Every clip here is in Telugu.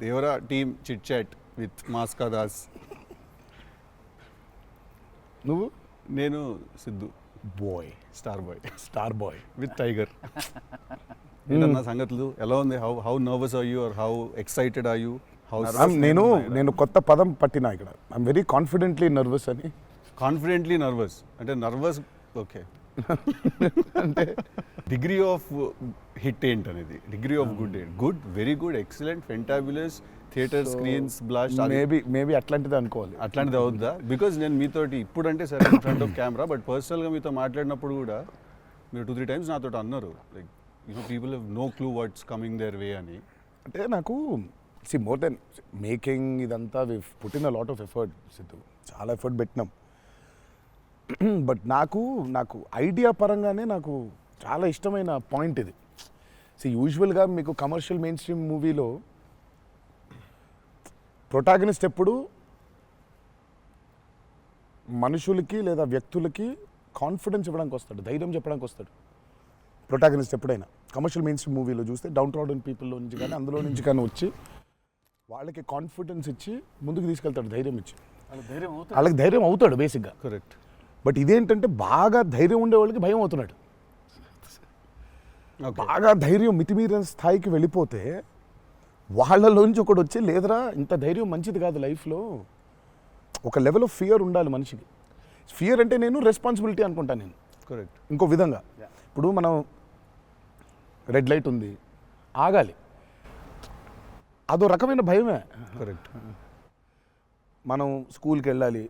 Devara team chit chat with Maska Das. నువ్వు? నేను Siddhu boy, star boy boy with Tiger. ఏంటన్నా సంగతులు ఎలా ఉంది? How nervous are you or how excited are you? నేను కొత్త పదం పట్టినా ఇక్కడ. ఐఎమ్ వెరీ కాన్ఫిడెంట్లీ నర్వస్ అని. కాన్ఫిడెంట్లీ నర్వస్ అంటే నర్వస్ ఓకే. అంటే డిగ్రీ ఆఫ్ హిట్ ఏంటనేది, డిగ్రీ ఆఫ్ గుడ్ ఏంటి? Good, very good, excellent, fantabulous, theatre screens blast, maybe అట్లాంటిది అనుకోవాలి. అట్లాంటిది అవుద్దా? బికాజ్ నేను మీతోటి ఇప్పుడంటే సరే in front of camera, but పర్సనల్గా మీతో మాట్లాడినప్పుడు కూడా మీరు 2-3 times నాతో అన్నారు like people have no clue what's coming their way అని. అంటే నాకు మోర్ దెన్ మేకింగ్ ఇదంతా we put in a lot of effort Siddhu, చాలా ఎఫర్ట్ పెట్టినాం. బట్ నాకు ఐడియా పరంగానే నాకు చాలా ఇష్టమైన పాయింట్ ఇది. యూజువల్గా మీకు కమర్షియల్ మెయిన్ స్ట్రీమ్ మూవీలో ప్రొటాగనిస్ట్ ఎప్పుడు మనుషులకి లేదా వ్యక్తులకి కాన్ఫిడెన్స్ ఇవ్వడానికి వస్తాడు, ధైర్యం చెప్పడానికి వస్తాడు ప్రొటాగనిస్ట్ ఎప్పుడైనా. కమర్షియల్ మెయిన్ స్ట్రీమ్ మూవీలో చూస్తే డౌన్ ట్రాడన్ పీపుల్లో నుంచి కానీ అందులో నుంచి కానీ వచ్చి వాళ్ళకి కాన్ఫిడెన్స్ ఇచ్చి ముందుకు తీసుకెళ్తాడు, ధైర్యం ఇచ్చి. వాళ్ళకి ధైర్యం అవుతాడు బేసిక్గా. కరెక్ట్. బట్ ఇదేంటంటే బాగా ధైర్యం ఉండే వాళ్ళకి భయం అవుతున్నాడు. బాగా ధైర్యం మితిమీరిన స్థాయికి వెళ్ళిపోతే వాళ్ళలోంచి ఒకడు వచ్చి లేదరా ఇంత ధైర్యం మంచిది కాదు లైఫ్లో, ఒక లెవెల్ ఆఫ్ ఫియర్ ఉండాలి మనిషికి. ఫియర్ అంటే నేను రెస్పాన్సిబిలిటీ అనుకుంటాను నేను. కరెక్ట్. ఇంకో విధంగా ఇప్పుడు మనం రెడ్ లైట్ ఉంది, ఆగాలి, అదో రకమైన భయమే. కరెక్ట్. మనం స్కూల్కి వెళ్ళాలి,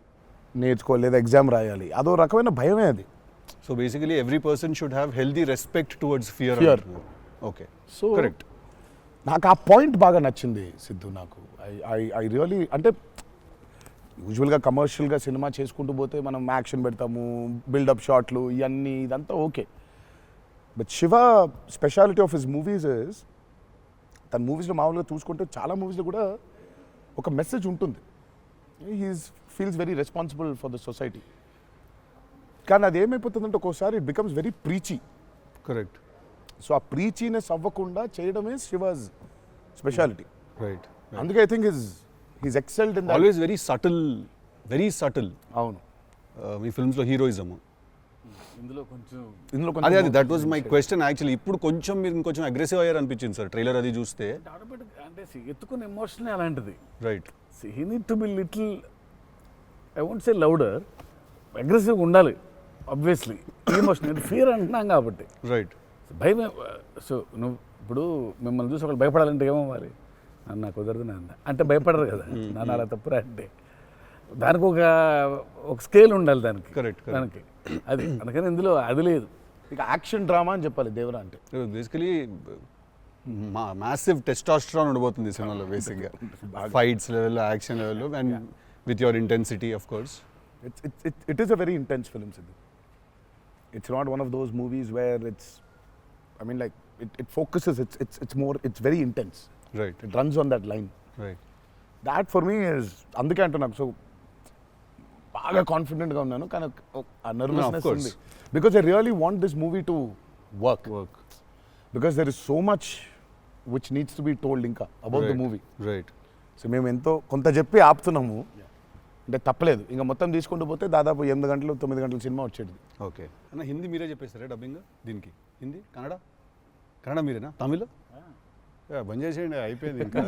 నేర్చుకోవాలి, లేదా ఎగ్జామ్ రాయాలి, అదో రకమైన భయమే అది. So basically every person should have healthy respect towards fear. Okay. So correct. నాకు ఆ పాయింట్ బాగా నచ్చింది సిద్ధు. నాకు ఐ రియలీ అంటే యూజువల్గా కమర్షియల్గా సినిమా చేసుకుంటూ పోతే మనం యాక్షన్ పెడతాము, బిల్డప్ షాట్లు, ఇవన్నీ ఇదంతా okay. But Shiva speciality of his movies is, తన మూవీస్లో మామూలుగా చూసుకుంటే చాలా మూవీస్లో కూడా ఒక మెసేజ్ ఉంటుంది. Feels very responsible for the society. కానీ అది ఏమైపోతుందంటే ఒక్కోసారి it becomes very preachy. Correct. So ఆ ప్రీచీనెస్ అవ్వకుండా చేయడమే శివాజ్ స్పెషాలిటీ. రైట్. అందుకే I think he's excelled in always very subtle. అవును. మీ ఫిల్మ్స్లో హీరోయిజము ఇందులో కొంచెం అదే that was my question actually. ఇప్పుడు కొంచెం మీరు ఇంకొంచెం అగ్రెసివ్ అయ్యారు అనిపించింది సార్ ట్రైలర్ అది చూస్తే. ఆటోమేటిక్ అంటే ఎత్తుకున్న ఎమోషన్ అలాంటిది. Right. He need to be little, I won't say louder, అగ్రెసివ్గా ఉండాలి ఆబ్వియస్లీ. ఎమోషన్ అంటే ఫియర్ అంటున్నాం కాబట్టి. రైట్. భయమే. సో నువ్వు ఇప్పుడు మిమ్మల్ని చూసి ఒకళ్ళు భయపడాలంటే ఏమవ్వాలి? నాకు కుదరదు నాన్న అంటే భయపడరు కదా, నాన్న అలా తప్పురా అంటే. దానికి ఒక స్కేల్ ఉండాలి దానికి. కరెక్ట్. దానికి అది అందుకని ఇందులో అది లేదు. ఇక యాక్షన్ డ్రామా అని చెప్పాలి దేవరా అంటే. బేసికలీ మ్యాసివ్ టెస్టాస్టెరాన్ ఉండబోతుంది సినిమాలో బేసిక్గా, ఫైట్స్ లెవెల్లో, యాక్షన్ లెవెల్లో, and with your intensity of course. It is a very intense film, Sidhu. It's not one of those movies where it's, I mean, like it focuses. It's very intense. Right. It runs on that line. Right. That for me is అందుకే అంటూ నాకు సో బాగా కాన్ఫిడెంట్గా ఉన్నాను, కానీ ఆ నర్వస్నెస్ ఉంది. Because I really want this movie to work. Because there is so much which needs to be told ఇంకా about the movie. Right. So మేము ఎంతో కొంత చెప్పి ఆపుతున్నాము అంటే తప్పలేదు. ఇంకా మొత్తం తీసుకుంటూ పోతే దాదాపు 8 గంటలు 9 గంటల సినిమా వచ్చేది. ఓకే అన్న, హిందీ మీరే చెప్పేస్తారా డబ్బింగ్ దీనికి? హిందీ, కన్నడ మీరేనా? తమిళ్ బంద్ చేసేయండి, అయిపోయింది ఇంకా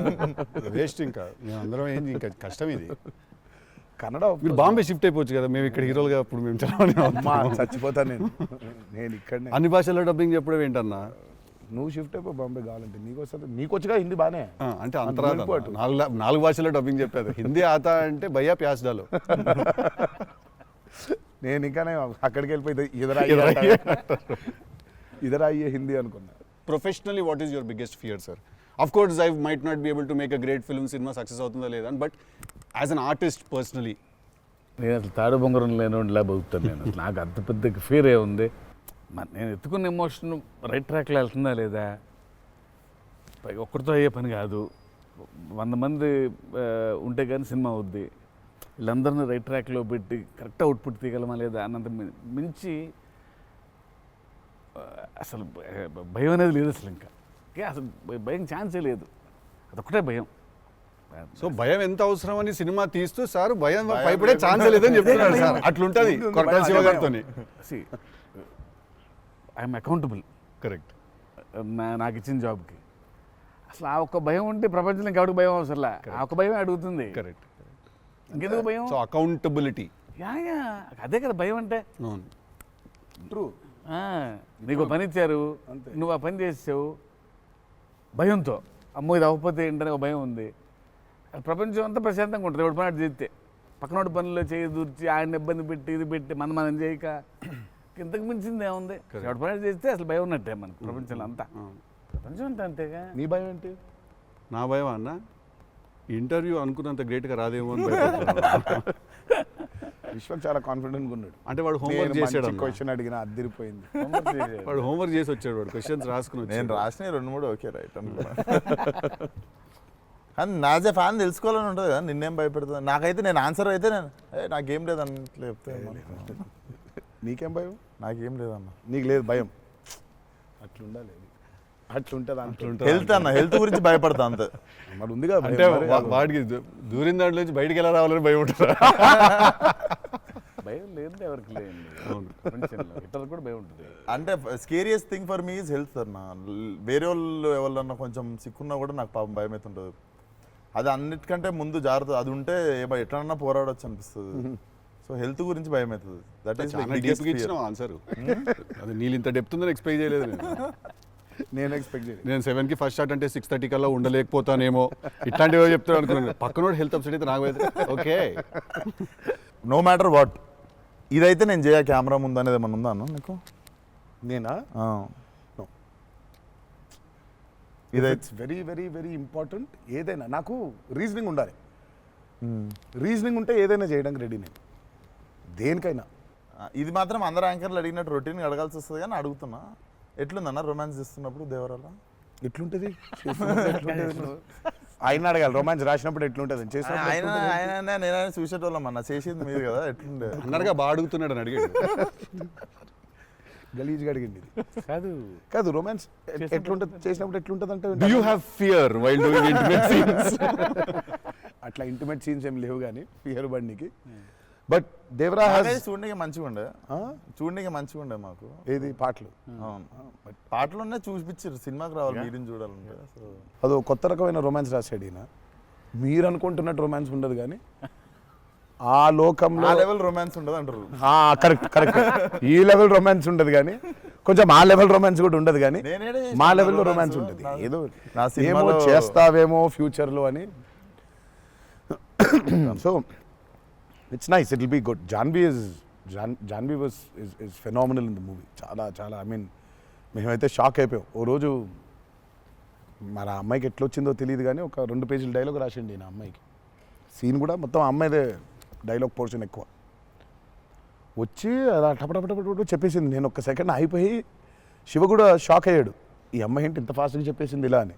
వేస్ట్. ఇంకా మేము అందరం ఏంది, ఇంకా కష్టం ఇది. కన్నడ మీరు బాంబే షిఫ్ట్ అయిపోవచ్చు కదా, మేము ఇక్కడ హీరోలుగా అప్పుడు మేము చచ్చిపోతాను నేను ఇక్కడనే. అన్ని భాషల్లో డబ్బింగ్ చెప్పడం ఏంటన్నా? నువ్వు షిఫ్ట్ అయిపో బాంబే కావాలంటే, నీకు వస్తుంది, నీకు వచ్చుగా హిందీ బాగానే. అంటే అంతరా 4 భాషల్లో డబ్బింగ్ చెప్పారు. హిందీ ఆతా అంటే భయ్యా ప్యాస్ డాలో. నేను ఇంకానే అక్కడికి వెళ్ళిపోయి ఇదరా అయ్యే హిందీ అనుకున్నా. Professionally what is your biggest fear sir? Of course I might not be able to make a great film, cinema success అవుతుందా లేదా, but as an artist personally. నేను అసలు తాడు బొంగరం లేనిలా బతుకుతాను నేను. అసలు నాకు అంత పెద్ద ఫియర్ ఏ ఉంది. నేను ఎత్తుకున్న ఎమోషన్ రైట్ ట్రాక్లో వెళ్తుందా లేదా, పైగా ఒక్కరితో అయ్యే పని కాదు. 100 మంది ఉంటే కానీ సినిమా అవుద్ది. వీళ్ళందరినీ రైట్ ట్రాక్లో పెట్టి కరెక్ట్ అవుట్పుట్ తీయగలమా లేదా అన్నంత మించి అసలు భయం అనేది లేదు అసలు. ఇంకా అసలు భయం ఛాన్సే లేదు. అదొక్కటే భయం. సో భయం ఎంత అవసరం అని సినిమా తీస్తూ సార్ భయం భయపడే ఛాన్స్ లేదని చెప్తున్నారు సార్. అట్లుంటది కొరటాల శివ గారితో. I'm accountable correct. నాకు ఇచ్చిన జాబ్కి. అసలు ఆ ఒక్క భయం ఉంటే ప్రపంచంలో ఇంకెవరికి భయం అవసరంలా. ఆ ఒక్క భయం అడుగుతుంది. కరెక్ట్. ఇంకెందుకు భయం? So accountability. యా అదే కదా భయం అంటే. అవును. ట్రూ. నీకు పని ఇచ్చారు, నువ్వు ఆ పని చేసావు భయంతో. అమ్మో ఇది అవ్వకపోతే ఏంటనే ఒక భయం ఉంది. ప్రపంచం అంతా ప్రశాంతంగా ఉంటుంది ఎవడి పని అటు చేస్తే. పక్కనోడి పనుల్లో చేయి దూర్చి ఆయన ఇబ్బంది పెట్టి ఇది పెట్టి మనం చేయక ఇంతకు మించింది ఏముంది. ఎవడి పని అటు చేస్తే అసలు భయం ఉన్నట్టే మనకు ప్రపంచంలో అంతా. ప్రపంచం అంతా అంతేగా. నీ భయం ఏంటి? నా భయం అన్న ఇంటర్వ్యూ అనుకున్నంత గ్రేట్గా రాదేమో అని భయపడుతున్నాను. విశ్వం చాలా కాన్ఫిడెంట్గా ఉన్నాడు. అంటే వాడు హోంవర్క్ చేసాడు. క్వశ్చన్ అడిగిన అద్దరిపోయింది. వాడు హోంవర్క్ చేసి వచ్చాడు. వాడు క్వశ్చన్స్ రాసుకుని నేను రాసిన 2-3 ఓకే రైట్ అనుకున్నా. కానీ నాజే ఫ్యాన్ తెలుసుకోవాలని ఉంటుంది కదా, నిన్నేం భయపెడుతుంది. నాకైతే నేను ఆన్సర్ అయితే నేను నాకేం లేదు అన్నట్లు చెప్తే నీకేం భయం? నాకేం లేదన్న. నీకు లేదు భయం. అట్లుండాలి. అట్లుంటుంది. హెల్త్ అన్న, హెల్త్ గురించి భయపడతా అంతే. మరి ఉందిగా అంటే వాడికి దూరిన దాంట్లో నుంచి బయటికి ఎలా రావాలని భయం ఉంటుంది. భయం లేదు ఎవరికి లేదండి ప్రపంచంలో. ఇతరులకు కూడా భయం ఉంటుంది. అంటే scariest thing for me is health అన్న. వేరే వాళ్ళు ఎవరన్నా కొంచెం సిక్కున్నా కూడా నాకు పాపం భయం అవుతుంటుంది. అది అన్నిటికంటే ముందు జాగ్రత్త. అది ఉంటే ఎట్లన్నా పోరాడొచ్చు అనిపిస్తుంది. సో హెల్త్ గురించి భయం అవుతుంది. That is answer. అది నీళ్ళు ఇంత డెప్త్ ఉందని ఎక్స్పెక్ట్ చేయలేదు నేను ఎక్స్పెక్ట్ చేయలేదు. నేను 7కి ఫస్ట్ షాట్ అంటే 6:30 కల్లా ఉండలేకపోతానేమో ఇట్లాంటివో చెప్తాను అనుకున్నాను. పక్కనోడు హెల్త్ అప్సెట్ అయితే నాకు ఓకే. నో మ్యాటర్ వాట్ ఇదైతే నేను చేయ కెమెరా ముందు అనేది ఏమన్నా ఉందా అన్న నీకు? నేనా? ఇదైతే వెరీ వెరీ వెరీ ఇంపార్టెంట్. ఏదైనా నాకు రీజనింగ్ ఉండాలి. రీజనింగ్ ఉంటే ఏదైనా చేయడానికి రెడీ నేను, దేనికైనా. ఇది మాత్రం అందరు యాంకర్లు అడిగినట్టు రొటీన్ అడగాల్సి వస్తుంది. కానీ అడుగుతున్నా, ఎట్లుందన్న రొమాన్స్ చేస్తున్నప్పుడు దేవరాల? ఎట్లుంటుంది ఆయన అడగాలి. రొమాన్స్ రాసినప్పుడు ఎట్లుంటుంది, ఆయన నేనైనా చూసేటోళ్ళం అన్న. చేసింది మీరు కదా, ఎట్లుండే అన్నగా బాగా అడుగుతున్నాడు అని అడిగాడు. గలీజ్గా అడిగింది. కాదు కాదు రొమాన్స్ ఎట్లుంటుంది, చేసినప్పుడు ఎట్లుంటుంది అంటే Do you have fear while doing intimate scenes? అట్లా ఇంటిమేట్ సీన్స్ ఏం లేవు కానీ ఫియర్ బండికి. బట్ దేవరా చూడడానికి మంచిగా ఉండే మాకు. ఏది పాటలు? అవును, పాటలున్నా చూపించారు. సినిమాకి రావాలి మీరిని చూడాలంటే. అదో కొత్త రకమైన రొమాన్స్ రాశాడు ఈయన. మీరు అనుకుంటున్నట్టు రొమాన్స్ ఉండదు కానీ ఆ లోకంలో లెవెల్ రొమాన్స్ ఉండదు అంటారు. Correct correct. ఈ లెవెల్ రొమాన్స్ ఉండదు కానీ కొంచెం ఆ లెవెల్ రొమాన్స్ కూడా ఉండదు కానీ మా లెవెల్లో రొమాన్స్ ఉంటుంది. ఏదో ఏమో చేస్తావేమో ఫ్యూచర్లో అని. So it's nice, it will be good. Janhvi was is phenomenal in the movie. చాలా చాలా ఐ మీన్ మేమైతే షాక్ అయిపోయాం. ఓ రోజు మన అమ్మాయికి ఎట్లా వచ్చిందో తెలియదు కానీ ఒక 2 పేజీల డైలాగ్ రాసిండి నా అమ్మాయికి. సీన్ కూడా మొత్తం అమ్మాయిదే డైలాగ్ పోర్షన్ ఎక్కువ. వచ్చి అలా టపటపటపట చెప్పేసింది. నేను ఒక్క సెకండ్ అయిపోయి శివ కూడా షాక్ అయ్యాడు. ఈ అమ్మాయి ఏంటి ఇంత ఫాస్ట్గా చెప్పేసింది ఇలా అని.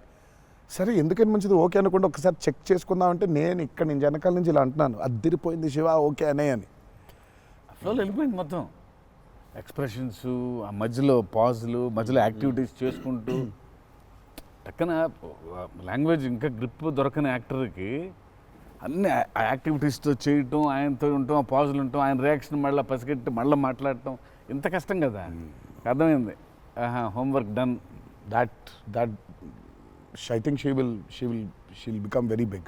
సరే ఎందుకని మంచిది ఓకే అనుకుంటే ఒకసారి చెక్ చేసుకుందామంటే నేను ఇక్కడ నుంచి వెనకాల నుంచి ఇలా అంటున్నాను, అద్దిరిపోయింది శివ ఓకే అనే అని. ఫ్లోలో వెళ్ళిపోయింది మొత్తం. ఎక్స్ప్రెషన్స్, ఆ మధ్యలో పాజులు, మధ్యలో యాక్టివిటీస్ చేసుకుంటూ టక్కన లాంగ్వేజ్ ఇంకా గ్రిప్ దొరకని యాక్టర్కి అన్ని ఆ యాక్టివిటీస్తో చేయటం, ఆయనతో ఉండటం, ఆ పాజులు ఉండటం, ఆయన రియాక్షన్ మళ్ళీ పసిగట్టి మళ్ళీ మాట్లాడటం ఇంత కష్టం కదా. అర్థమైంది. Homework done. That I think she'll become very big.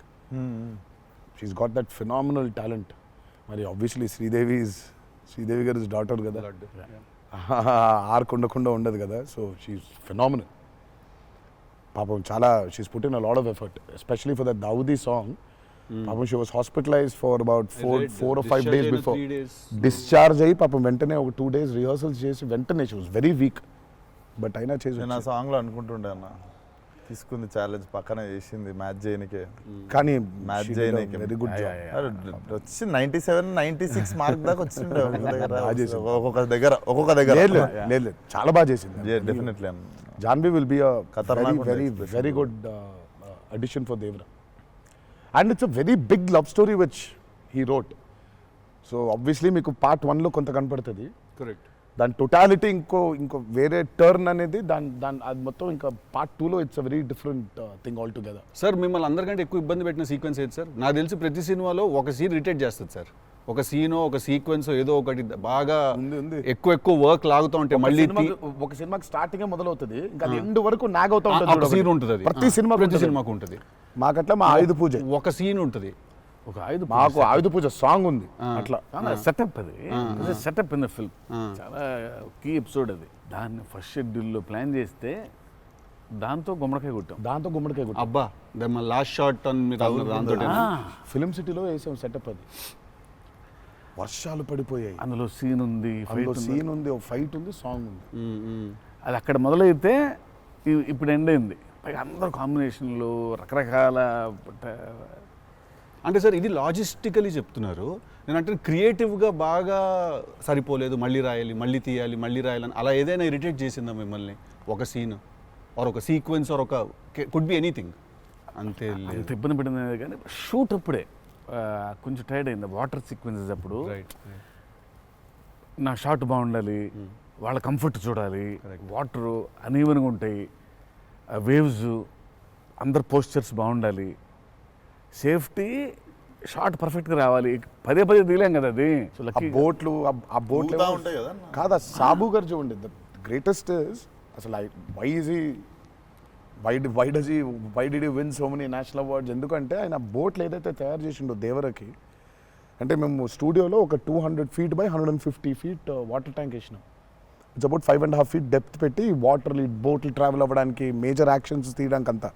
She's got that phenomenal talent. మరి obviously శ్రీదేవి గారి డాటర్ కదా, ఆర్క్ ఉండదు కదా. So she's phenomenal. పాపం చాలా she's put in a lot of effort, especially for that Daavudi song. పాపం she was hospitalised for about 4 or 5 days before. Discharge అయ్యి పాపం వెంటనే ఒక 2 days రిహర్సల్స్ చేసి వెంటనే she was very weak. But అయినా చేసి నేను ఆ సాంగ్లో అనుకుంటుండే అన్న, తీసుకుంది ఛాలెంజ్, పక్కన చేసింది మ్యాచ్ చేయనికే. కానీ మ్యాచ్ చేయనికే వెరీ గుడ్ జాబ్. వచ్చి 97, 96 మార్క్ దాకా వచ్చిండే ఒక్కొక్క దగ్గర. లేదు చాలా బాగా చేసింది. డెఫినెట్లీ జాన్వీ విల్ బి ఖతర్నాక్ very good addition for Devara. And it's a very big love story which he wrote. So obviously మీకు పార్ట్ 1లో కొంత కనపడుతుంది. కరెక్ట్. దాని టోటాలిటీ ఇంకో వేరే టర్న్ అనేది దాని అది మొత్తం ఇంకా పార్ట్ 2లో it's a very different thing all together. Sir మిమ్మల్ని అందరికంటే ఎక్కువ ఇబ్బంది పెట్టిన సీక్వెన్స్ ఏది సార్? నాకు తెలిసి ప్రతి సినిమాలో ఒక సీన్ రిటేట్ చేస్తుంది సార్. ఒక సీనో ఒక సీక్వెన్స్ ఏదో ఒకటి బాగా ఉంది. ఎక్కువ వర్క్ లాగుతూ ఉంటే మళ్ళీ ఒక సినిమాకి స్టార్టింగ్ మొదలవుతుంది ఇంకా అది ఎండ్ వరకు నాగ్ అవుతా ఉంటుంది. ఒక సీన్ ఉంటుంది అది. ప్రతి సినిమాకు ఉంటుంది. మాకట్లా మా ఆయుధ పూజ ఒక సీన్ ఉంటుంది. ఒక ఆయుధ మాకు ఆయుధ పూజ సాంగ్ ఉంది అట్లా సెటప్ అది సెటప్ ఇన్ ద ఫిల్మ్ చాలా కీ ఎపిసోడ్ అది. దాన్ని ఫస్ట్ షెడ్యూల్లో ప్లాన్ చేస్తే దాంతో గుమ్మడికాయ కొట్టాం. అబ్బా లాస్ట్ షాట్ దాంతో ఫిలిం సిటీలో వేసాం సెటప్. అది వర్షాలు పడిపోయాయి, అందులో సీన్ ఉంది, సీన్ ఉంది, ఫైట్ ఉంది, సాంగ్ ఉంది. అది అక్కడ మొదలైతే ఇప్పుడు ఎండ్ అయింది. పైగా అందరు కాంబినేషన్లు రకరకాల. అంటే సార్ ఇది లాజిస్టికలీ చెప్తున్నారు, నేను అంటే క్రియేటివ్గా బాగా సరిపోలేదు, మళ్ళీ రాయాలి, మళ్ళీ తీయాలి, మళ్ళీ రాయాలని అలా ఏదైనా ఇరిటేట్ చేసిందా మిమ్మల్ని? ఒక సీన్ ఆర్ ఒక సీక్వెన్స్ ఆర్ ఒక కుడ్ బి ఎనీథింగ్ అంతే? అంత ఇబ్బంది పడింది కానీ షూట్ అప్పుడే కొంచెం టైర్డ్ అయింది. వాటర్ సీక్వెన్సెస్ అప్పుడు నా షాట్ బాగుండాలి, వాళ్ళ కంఫర్ట్ చూడాలి, వాటరు అనీవెన్గా ఉంటాయి, వేవ్స్, అందరు పోస్చర్స్ బాగుండాలి, సేఫ్టీ షాట్ పర్ఫెక్ట్గా రావాలి. పదే తీయలేం కదా అది. సో బోట్లు ఉంటాయి కదా కాదా సాబు గారు చూడండి, ద గ్రేటెస్ట్ ఇస్ అసలు why did you win so many national awards? ఎందుకంటే ఆయన బోట్లు ఏదైతే తయారు చేసిండో దేవరకి, అంటే మేము స్టూడియోలో ఒక 200 feet by 150 feet water tank వేసినాం. ఇట్స్ అబౌట్ 5.5 feet డెప్త్ పెట్టి బోట్లు ట్రావెల్ అవ్వడానికి, మేజర్ యాక్షన్స్ తీయడానికి అంతా.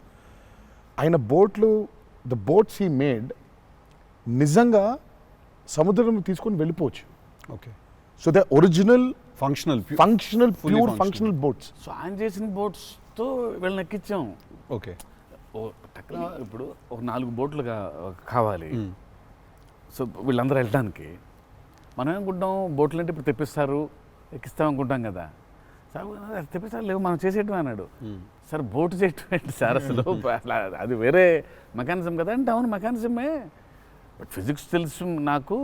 ఆయన ద బోట్స్ హీ మేడ్ నిజంగా సముద్రం తీసుకొని వెళ్ళిపోవచ్చు. Okay. So the original functional boats. So ఆయన చేసిన బోట్స్తో వీళ్ళని ఎక్కించాం. ఓకే. ఇప్పుడు ఒక 4 బోట్లు కావాలి. సో వీళ్ళందరూ వెళ్ళడానికి మనం ఏమనుకుంటాం, బోట్లు అంటే ఇప్పుడు తెప్పిస్తారు, ఎక్కిస్తాం అనుకుంటాం కదా. సార్ తెప్పిస్తారు లేవు, మనం చేసేయటం అన్నాడు. సార్ బోటు చేయటం ఏంటి సార్ అసలు? అది వేరే మెకానిజం కదా అంటే, అవును మెకానిజమే, బట్ ఫిజిక్స్ తెలుసు నాకు,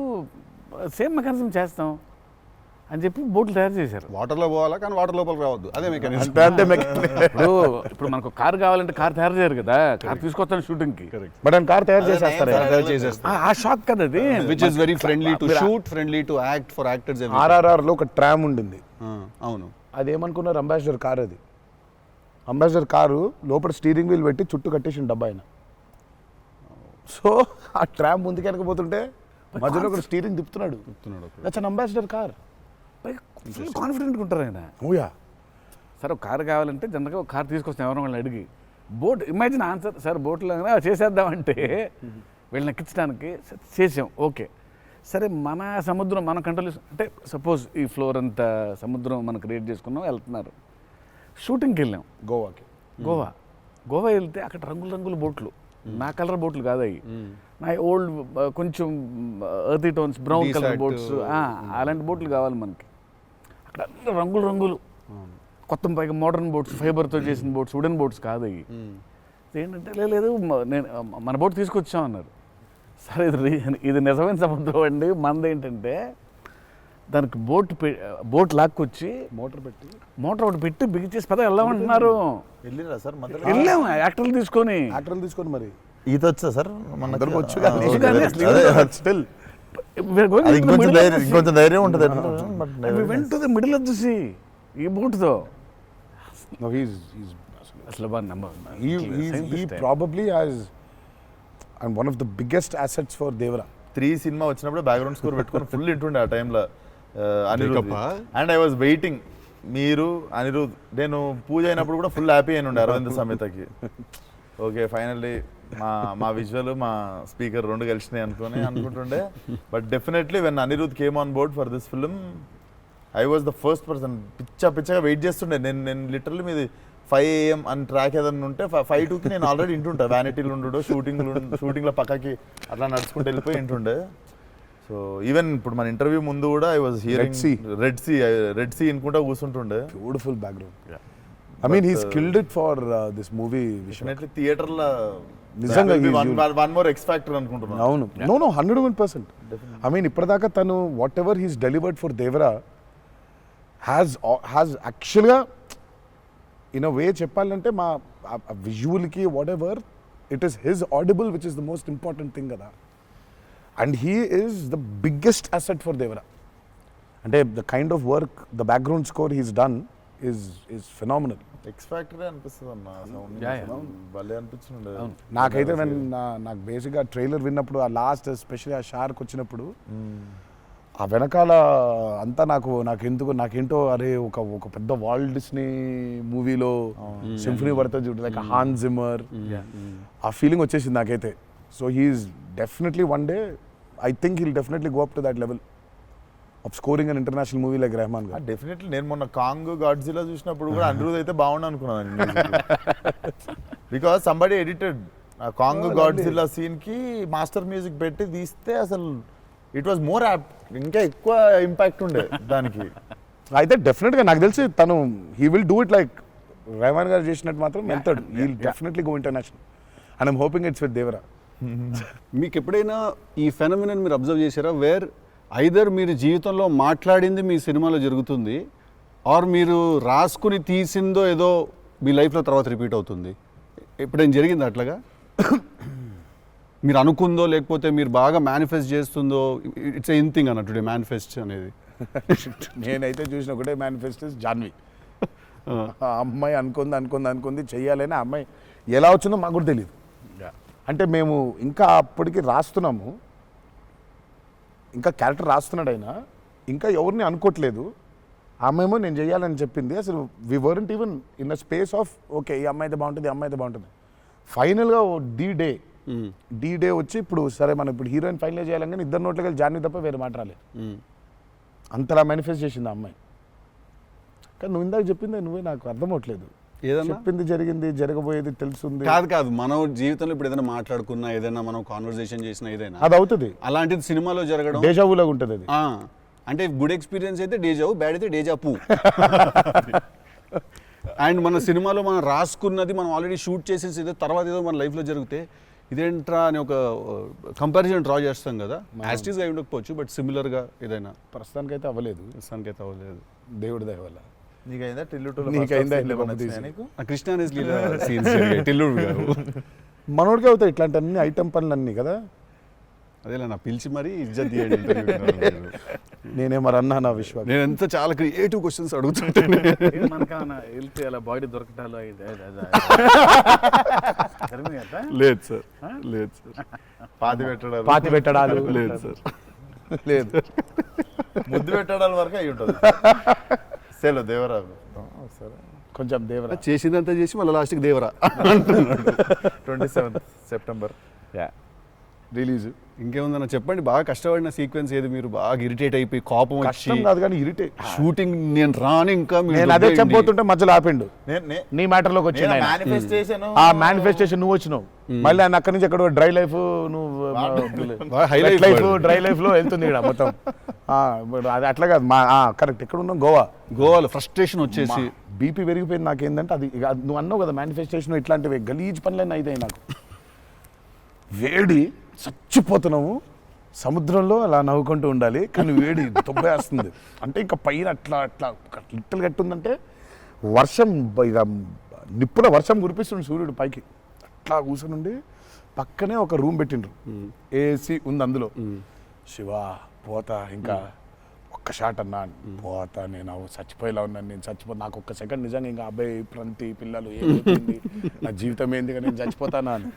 సేమ్ మెకానిజం చేస్తాం అని చెప్పి బోట్లు తయారు చేశారు. వాటర్లో పోవాలా కానీ వాటర్ లోపలికి రావద్దు, అదే మెకానిజం. ఇప్పుడు మనకు కార్ కావాలంటే కార్ తయారు చేయరు కదా, కార్ తీసుకొస్తాను షూటింగ్కి, బట్ ఆయన కార్ తయారు చేసేస్తారు. ఆ షాక్ కదా అది. Which is very friendly to shoot, friendly to act for actors. RRRలో ఒక ట్రామ్ ఉండింది. అవును. అదేమనుకున్నారు, అంబాసిడర్ కార్. అది అంబాసిడర్ కారు లోపల స్టీరింగ్ వీల్ పెట్టి చుట్టూ కట్టేసిన డబ్బా ఆయన. సో ఆ ట్రామ్ ముందుకెళ్ళకపోతుంటే మధ్యలో ఒక స్టీరింగ్ తిప్పుతున్నాడు. That's an Ambassador car. Full కాన్ఫిడెంట్గా ఉంటారు ఆయన. ఓయా సార్ ఒక కార్ కావాలంటే జనరల్గా ఒక కార్ తీసుకొస్తాం ఎవరో వాళ్ళని అడిగి. బోట్ ఇమాజిన్ ఆన్సర్, సార్ బోట్లో చేసేద్దామంటే వీళ్ళని ఎక్కించడానికి చేసాం. ఓకే సరే, మన సముద్రం మనం కంట్రోల్ అంటే సపోజ్ ఈ ఫ్లోర్ అంతా సముద్రం మనం క్రియేట్ చేసుకున్నాం, వెళ్తున్నారు. షూటింగ్కి వెళ్ళాం గోవా వెళ్తే అక్కడ రంగుల బోట్లు, నా కలర్ బోట్లు కాదు అవి, నా ఓల్డ్ కొంచెం ఎర్తీ టోన్స్, బ్రౌన్ కలర్ బోట్స్, అలాంటి బోట్లు కావాలి మనకి. అక్కడ అన్ని రంగులు కొత్త, పైగా మోడర్న్ బోట్స్, ఫైబర్తో చేసిన బోట్స్, వుడెన్ బోట్స్ కాదు అవి. ఏంటంటే లేదు నేను మన బోట్ తీసుకొచ్చాం అన్నారు. సరే ఇది నిజమైన సముద్రం అండి, మనదేంటంటే దానికి బోట్ లాక్కొచ్చి మోటార్ ఒకటి పెట్టి బిగించేసి పద వెళ్దామంటున్నారు. వెళ్ళాము యాక్టర్లు తీసుకొని మరి ఈత వచ్చా సార్? ఇంకొంచెం ధైర్యం ఉంటుంది. వెంట మిడిల్ ఆఫ్ ది సీ ఈ బోట్తో అసలు probably has and one of the biggest assets for Devara. 3 cinema వచ్చినప్పుడు బ్యాక్గ్రౌండ్ స్కోర్ పెట్టుకొని ఫుల్ ఇంటుండే ఆ టైంలో Anirudh. And I was waiting, మీరు అనిరుద్ నేను పూజ అయినప్పుడు కూడా ఫుల్ హ్యాపీ అయిన ఉండే అరవింద్ సమేతకి. ఓకే ఫైనల్లీ మా విజువల్ మా స్పీకర్ 2 కలిసినాయి అనుకుంటుండే. But definitely when Anirudh came on board for this film I was the first person. పిచ్చగా వెయిట్ చేస్తుండే. నేను లిటరల్లీ మీది 5 AM అని ట్రాక్ ఏదన్నా ఉంటే 5:02కి నేను ఆల్రెడీ ఇంటుంటా. వ్యానిటీలు ఉండు, షూటింగ్లో పక్కకి అట్లా నడుచుకుంటూ వెళ్ళిపోయి ఇంటుండే. సో ఈవెన్ ఇప్పుడు మన ఇంటర్వ్యూ ముందు కూడా I was hearing Red Sea ఇనుకుంటా కూర్చుంటుండే. Beautiful background. I mean he skilled it for this movie. Definitely థియేటర్లో నిజంగా వన్ మోర్ ఎక్స్ ఫ్యాక్టర్ అనుకుంటున్నాను. అవును, నో 101%. ఐ మీన్ ఇప్పటిదాకా తను whatever he's delivered for Devara has యాక్చువల్గా ఇన్ అ వే చెప్పాలంటే మా విజువల్కి whatever it is his audible which is the most important thing కదా. And he is the biggest asset for Devara. అంటే the kind of work the background score he's done is phenomenal. Ex factory అనిపిస్తుంది అన్న సౌండ్ Yeah, yeah. భలే అనిపించింది. నాకైతే నాకు బేసిక్గా ట్రైలర్ విన్నప్పుడు ఆ లాస్ట్ ఎస్పెషల్లీ ఆ షార్క్ వచ్చినప్పుడు ఆ వెనకాల అంతా నాకేంటో అరే ఒక పెద్ద వాల్ట్ డిస్నీ మూవీలో సింఫనీ పడుతుంది చూడు లైక్ హాన్ జిమ్మర్, ఆ ఫీలింగ్ వచ్చేసింది నాకైతే. So he's definitely one day I think he'll definitely go up to that level of scoring an international movie like Rahman garu. Definitely నేను మొన్న కాంగ్ గాడ్జిలా చూసినప్పుడు కూడా అనిరుద్ అయితే బాగుండు అనుకున్నాను, బికాస్ సంబడి ఎడిటెడ్ ఆ కాంగ్ గాడ్జిలా సీన్ కి మాస్టర్ మ్యూజిక్ పెట్టి తీస్తే అసలు ఇట్ వాజ్ మోర్ యాప్ట్, ఇంకా ఎక్కువ ఇంపాక్ట్ ఉండే దానికి. అయితే డెఫినెట్గా నాకు తెలిసి తను he will do it like Rahman garu చేసినట్టు మాత్రం వెళ్తాడు. He will definitely go international and I'm hoping it's with Devara. మీకు ఎప్పుడైనా ఈ ఫెనమినన్ మీరు అబ్జర్వ్ చేశారా, వేర్ ఐదర్ మీరు జీవితంలో మాట్లాడింది మీ సినిమాలో జరుగుతుంది, ఆర్ మీరు రాసుకుని తీసిందో ఏదో మీ లైఫ్లో తర్వాత రిపీట్ అవుతుంది? ఎప్పుడైనా జరిగింది అట్లాగా? మీరు అనుకుందో లేకపోతే మీరు బాగా మేనిఫెస్ట్ చేస్తుందో? ఇట్స్ ఎన్ థింగ్ అన్నట్టు మేనిఫెస్ట్ అనేది. నేనైతే చూసిన ఒకటే మేనిఫెస్టోస్ జాన్వి. ఆ అమ్మాయి అనుకుంది చెయ్యాలని, ఆ అమ్మాయి ఎలా వచ్చిందో మాకు కూడా తెలియదు. అంటే మేము ఇంకా అప్పటికి రాస్తున్నాము, ఇంకా క్యారెక్టర్ రాస్తున్నాడు ఆయన, ఇంకా ఎవరిని అనుకోవట్లేదు. ఆ అమ్మాయేమో నేను చెయ్యాలని చెప్పింది. అసలు we weren't even in a space of okay ఈ అమ్మాయి అయితే బాగుంటుంది, ఈ అమ్మాయి అయితే బాగుంటుంది. ఫైనల్గా డి డే వచ్చి ఇప్పుడు సరే మనం ఇప్పుడు హీరోయిన్ ఫైనల్ చేయాలని, కానీ ఇద్దరు నోట్లకి వెళ్ళి జాన్వి తప్ప వేరే మాట రాలేదు. అంతలా మేనిఫెస్ట్ చేసింది ఆ అమ్మాయి. కానీ నువ్వు ఇందాక చెప్పింది నువ్వే నాకు అర్థం అవట్లేదు. ఏదన్నా చెప్పింది జరిగింది, జరగబోయేది తెలుస్తుంది. కాదు మనం జీవితంలో ఇప్పుడు ఏదైనా మాట్లాడుకున్నా, ఏదైనా మనం కాన్వర్సేషన్ చేసినా, ఏదైనా అది అవుతుంది. అలాంటిది సినిమాలో జరగడం డేజావులాగా ఉంటుంది అది. అంటే గుడ్ ఎక్స్పీరియన్స్ అయితే డేజావు, బ్యాడ్ అయితే డేజాపు. అండ్ మన సినిమాలో మనం రాసుకున్నది మనం ఆల్రెడీ షూట్ చేసేసి ఏదో తర్వాత ఏదో మన లైఫ్లో జరిగితే ఇదేంట్రా అని ఒక కంపారిజన్ డ్రా చేస్తాం కదా. యాస్టీస్గా అయి ఉండకపోవచ్చు, బట్ సిమిలర్గా ఏదైనా. ప్రస్తుతానికైతే అవ్వలేదు, ప్రస్తుతానికైతే అవ్వలేదు. దేవుడి దయ వల్ల. నీకైందా నీకైందా? కృష్ణ అనేసి లీలా సీన్స్ టిల్లుడు గారు మనోడికి అవుతాయి ఇట్లాంటి అన్ని ఐటమ్ పనులు అన్నీ కదా. అదేలా నా పిలిచి మరీ ఇజ్జత్ తీయండి ఇంటర్వ్యూ. నేనే మరి అన్నా నా విశ్వాసం. నేను ఎంత చాలా క్రియేటివ్ క్వశ్చన్స్ అడుగుతుంటాను. మనకన్నా వెళ్తే అలా బాడీ దొరకటాలు లేదు సార్, లేదు సార్. పాతి పెట్టడాలు లేదు సార్, లేదు. ముద్దు పెట్టడాల వరకు అయి ఉంటుంది. సెలవు దేవరా సరే కొంచెం దేవరా చేసిందంతా చేసి మళ్ళీ లాస్ట్కి దేవరా 27 సెప్టెంబర్ రిలీజ్. ఇంకేముందన్న చెప్పండి. బాగా కష్టపడిన సీక్వెన్స్ ఏది? మీరు బాగా ఇరిటేట్ అయిపోయి కోపం వచ్చి కష్టం కాదు కానీ ఇరిటేట్. షూటింగ్ నేను రాను ఇంకా నేను అదే చెప్పబోతుంటే మధ్యలో ఆపిండు. నీ మ్యాటర్లోకి వచ్చింది ఆయన. మేనిఫెస్టేషన్ ఆ మేనిఫెస్టేషన్ నువ్వు వచ్చినావు, మళ్ళీ ఆయన అక్కడి నుంచి ఎక్కడ డ్రై లైఫ్, నువ్వు హైలైట్ లైఫ్ డ్రై లైఫ్ లో వెళ్తుంది ఇక్కడ మొత్తం. అది అట్లా కాదు మా కరెక్ట్. ఎక్కడ ఉన్నాం? గోవాలో ఫ్రస్ట్రేషన్ వచ్చేసి బీపీ పెరిగిపోయింది. నాకేందంటే అది నువ్వు అన్నావు కదా మేనిఫెస్టేషన్ ఇట్లాంటివి గలీజ్ పనులన్నీ అయితాయి నాకు. వేడి చచ్చిపోతున్నాము, సముద్రంలో అలా నవ్వుకుంటూ ఉండాలి, కానీ వేడి తొబ్బేస్తుంది. అంటే ఇంకా పైన అట్లా లిట్టలు కట్టుందంటే వర్షం, ఇక నిప్పుల వర్షం కురిపిస్తుంది సూర్యుడు పైకి. అట్లా కూర్చొని పక్కనే ఒక రూమ్ పెట్టిండ్రు, ఏసీ ఉంది అందులో. శివా పోతా, ఇంకా ఒక్క షాట్ అన్నా పోతా, నేను చచ్చిపోయేలా ఉన్నాను, నేను నాకు ఒక్క సెకండ్ నిజంగా ఇంకా అబ్బాయి ప్రంతి పిల్లలు ఏమైపోయింది, నా జీవితం ఏంది, నేను చచ్చిపోతానా అని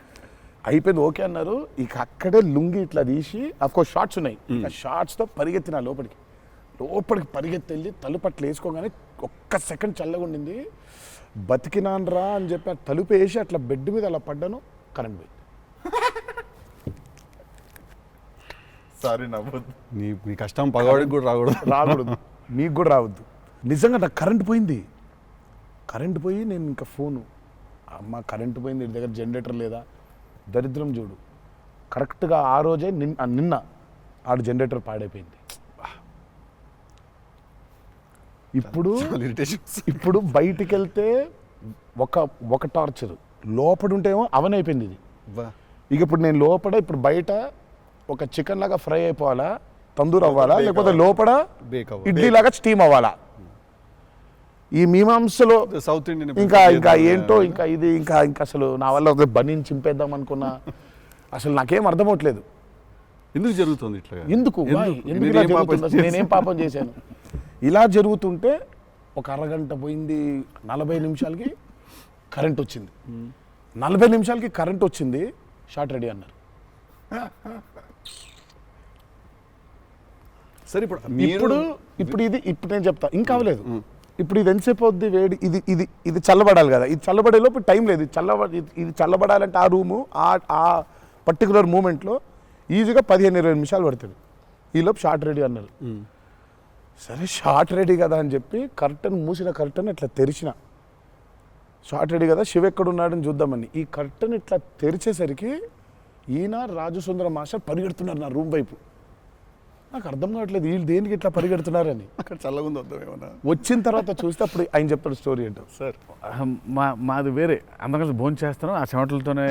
అయిపోయింది. ఓకే అన్నారు. ఇక అక్కడే లుంగి ఇట్లా తీసి, అఫ్కోర్స్ షార్ట్స్ ఉన్నాయి, ఆ షార్ట్స్తో పరిగెత్తిన లోపలికి పరిగెత్తి వెళ్ళి తలుపు అట్లా వేసుకోగానే ఒక్క సెకండ్ చల్లగా ఉండింది. బతికినాన్రా అని చెప్పి ఆ తలుపు వేసి అట్లా బెడ్ మీద అలా పడ్డాను, కరెంట్ పోయింది. సారీ నవ్వద్దు. నీ కష్టం పగవాడికి కూడా రాకూడదు, మీకు కూడా రావద్దు. నిజంగా నాకు కరెంట్ పోయి నేను ఇంకా ఫోను, అమ్మ కరెంట్ పోయింది, ఇంటి దగ్గర జనరేటర్ లేదా, దరిద్రం చూడు. కరెక్ట్గా ఆ రోజే నిన్న ఆడు జనరేటర్ పాడైపోయింది. ఇప్పుడు బయటికి వెళ్తే ఒక టార్చర్, లోపల ఉంటేమో అవనైపోయింది ఇది. ఇక ఇప్పుడు నేను లోపల, ఇప్పుడు బయట ఒక చికెన్ లాగా ఫ్రై అయిపోవాలా, తందూరు అవ్వాలా, లేకపోతే లోపల ఇడ్లీ లాగా స్టీమ్ అవ్వాలా. ఈ మీమాంసలో సౌత్ ఇండియన్ ఇంకా ఏంటో ఇంకా ఇది ఇంకా అసలు నా వల్ల ఒక బనీని చింపేద్దాం అనుకున్నా అసలు నాకేం అర్థం అవట్లేదు. ఎందుకు జరుగుతుంది ఇట్లా? ఎందుకు Why? ఎందుకు ఇలా జరుగుతుంది? అసలు నేనేం పాపం చేశాను? ఇలా జరుగుతుంటే ఒక అరగంట పోయింది, 40 నిమిషాలకి కరెంట్ వచ్చింది. 40 నిమిషాలకి కరెంట్ వచ్చింది, షార్ట్ రెడీ అన్నారు. సరే ఇప్పుడు ఇప్పుడు ఇప్పుడు నేను చెప్తా ఇంకా అవ్వలేదు. ఇప్పుడు ఇది ఎంతసేపు అవుద్ది వేడి, ఇది చల్లబడాలి కదా, ఇది చల్లబడేలోపు టైం లేదు. ఇది చల్లబడాలంటే ఆ రూము ఆ పర్టికులర్ మూమెంట్లో ఈజీగా 15-20 నిమిషాలు పడుతుంది. ఈలోపు షార్ట్ రెడీ అన్నారు. సరే షార్ట్ రెడీ కదా అని చెప్పి మూసిన కర్టన్ ఇట్లా తెరిచిన. షార్ట్ రెడీ కదా, శివ ఎక్కడున్నాడని చూద్దామని ఈ కర్టన్ ఇట్లా తెరిచేసరికి ఈయన రాజసుందర మాస్టర్ పరిగెడుతున్నారు నా రూమ్ వైపు. నాకు అర్థం కావట్లేదు వీళ్ళు దేనికి ఇట్లా పరిగెడుతున్నారని. అక్కడ చల్లగా ఉంది వద్దాం ఏమన్నా. వచ్చిన తర్వాత చూస్తే అప్పుడు ఆయన చెప్తాడు స్టోరీ ఏంటో. సార్ మాది వేరే, అందరం భోజనం చేస్తున్నాం, ఆ చెమటలతోనే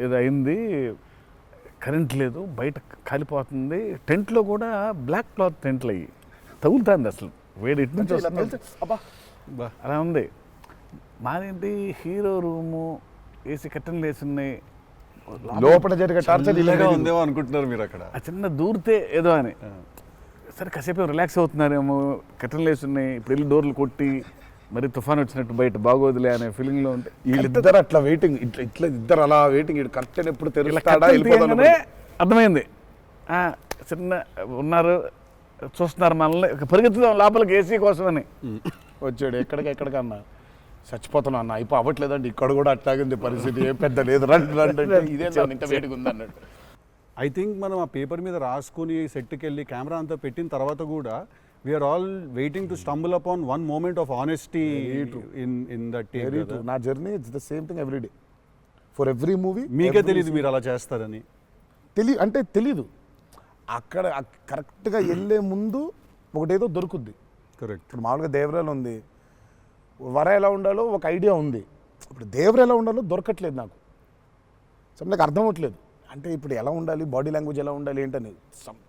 ఇది అయింది, కరెంట్ లేదు, బయట కాలిపోతుంది, టెంట్లో కూడా బ్లాక్ క్లాత్ టెంట్లు అయ్యి తగులుతుంది, అసలు వేడి ఇటు నుంచి వస్తుంది. అబ్బా అలా ఉంది. మాదేంటి హీరో రూము, ఏసీ కట్టెలు వేసి ఉన్నాయి, లోపల జరిగే టార్చర్ ఇలాగా ఉందేమో అనుకుంటున్నారు మీరు అక్కడ. ఆ చిన్న దూరితే ఏదో అని. సరే కాసేపు రిలాక్స్ అవుతున్నారేమో, కట్టెలు వేసి ఉన్నాయి, ఇప్పుడు వెళ్ళి డోర్లు కొట్టి మరి తుఫాన్ వచ్చినట్టు బయట బాగోదులే అనే ఫీలింగ్లో ఉంటే వీళ్ళిద్దరు అట్లా వెయిటింగ్, ఇట్లా ఇద్దరు అలా వెయిటింగ్, కర్టెన్ ఎప్పుడు తెరుస్తాడా అర్థమైంది. చిన్న ఉన్నారు, చూస్తున్నారు మనల్ని, పరిగెత్తుదాం లోపలికి ఏసీ కోసమని. వచ్చాడు ఎక్కడికన్నా చచ్చిపోతున్నా అన్న, అయిపో అవ్వట్లేదండి, ఇక్కడ కూడా అట్లాగింది పరిస్థితి, ఏం పెద్ద లేదు, రండి ఇదే ఇంకా వేడిగా ఉంది అన్నాడు. ఐ థింక్ మనం ఆ పేపర్ మీద రాసుకుని సెట్కి వెళ్ళి కెమెరా అంతా పెట్టిన తర్వాత కూడా we're all waiting to stumble upon one moment of honesty in that take. నా journey it's the same thing every day for every movie. మీకే తెలియదు మీరు అలా చేస్తారని? తెలీదు. అక్కడ కరెక్ట్గా వెళ్ళే ముందు ఒకటేదో దొరుకుద్ది. కరెక్ట్. ఇప్పుడు మామూలుగా దేవరాలు ఉంది, వర ఎలా ఉండాలో ఒక ఐడియా ఉంది, ఇప్పుడు దేవర ఎలా ఉండాలో దొరకట్లేదు నాకు. సో నాకు అర్థం అవ్వట్లేదు, అంటే ఇప్పుడు ఎలా ఉండాలి, బాడీ లాంగ్వేజ్ ఎలా ఉండాలి ఏంటని